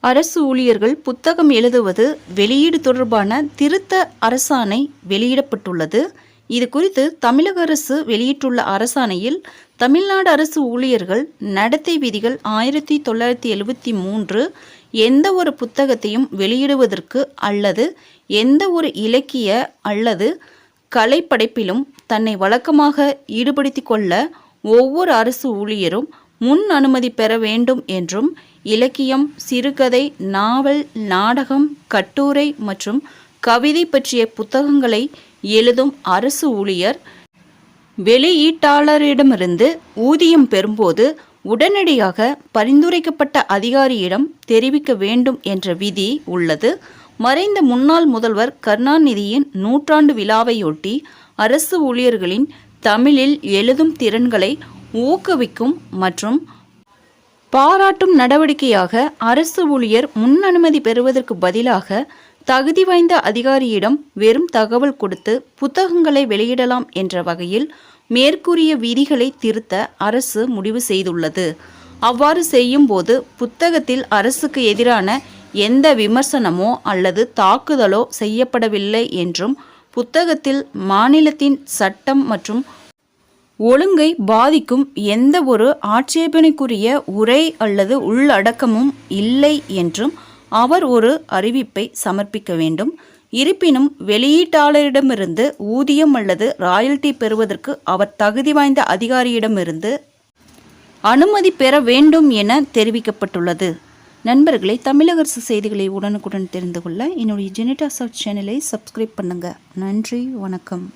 அரசு ஊழியர்கள் புத்தகம் எழுதுவது வெளியீடு தொடர்பான திருத்த அரசாணை வெளியிடப்பட்டுள்ளது. இது குறித்து தமிழக அரசு வெளியிட்டுள்ள அரசாணையில் தமிழ்நாடு அரசு ஊழியர்கள் நடத்தை விதிகள் 1973 எந்த ஒரு புத்தகத்தையும் வெளியிடுவதற்கு அல்லது எந்த ஒரு இலக்கிய அல்லது கலைப்படைப்பிலும் தன்னை வழக்கமாக ஈடுபடுத்திக் கொள்ள ஒவ்வொரு அரசு ஊழியரும் முன் அனுமதி பெற வேண்டும் என்றும், இலக்கியம், சிறுகதை, நாவல், நாடகம், கட்டுரை மற்றும் கவிதை பற்றிய புத்தகங்களை எழுதும் அரசு ஊழியர் வெளியீட்டாளரிடமிருந்து ஊதியம் பெறும்போது உடனடியாக பரிந்துரைக்கப்பட்ட அதிகாரியிடம் தெரிவிக்க வேண்டும் என்ற விதி உள்ளது. மறைந்த முன்னாள் முதல்வர் கருணாநிதியின் 100ஆண்டு விழாவையொட்டி அரசு ஊழியர்களின் தமிழில் எழுதும் திறன்களை ஊக்குவிக்கும் மற்றும் பாராட்டும் நடவடிக்கையாக அரசு ஊழியர் முன் அனுமதி பெறுவதற்கு பதிலாக தகுதி வாய்ந்த அதிகாரியிடம் வெறும் தகவல் கொடுத்து புத்தகங்களை வெளியிடலாம் என்ற வகையில் மேற்கூறிய விதிகளை திருத்த அரசு முடிவு செய்துள்ளது. அவ்வாறு செய்யும் போது புத்தகத்தில் அரசுக்கு எதிரான எந்த விமர்சனமோ அல்லது தாக்குதலோ செய்யப்படவில்லை என்றும், புத்தகத்தில் மாநிலத்தின் சட்டம் மற்றும் ஒழுங்கை பாதிக்கும் எந்த ஒரு ஆட்சேபனைக்குரிய உரை அல்லது உள்ளடக்கமும் இல்லை என்றும் அவர் ஒரு அறிவிப்பை சமர்ப்பிக்க வேண்டும். இருப்பினும் வெளியீட்டாளரிடமிருந்து ஊதியம் அல்லது ராயல்டி பெறுவதற்கு அவர் தகுதி வாய்ந்த அதிகாரியிடமிருந்து அனுமதி பெற வேண்டும் என தெரிவிக்கப்பட்டுள்ளது. நண்பர்களை, தமிழக அரசு செய்திகளை உடனுக்குடன் தெரிந்து கொள்ள என்னுடைய ஜெனிடா சர்ச் சேனலை சப்ஸ்கிரைப் பண்ணுங்கள். நன்றி, வணக்கம்.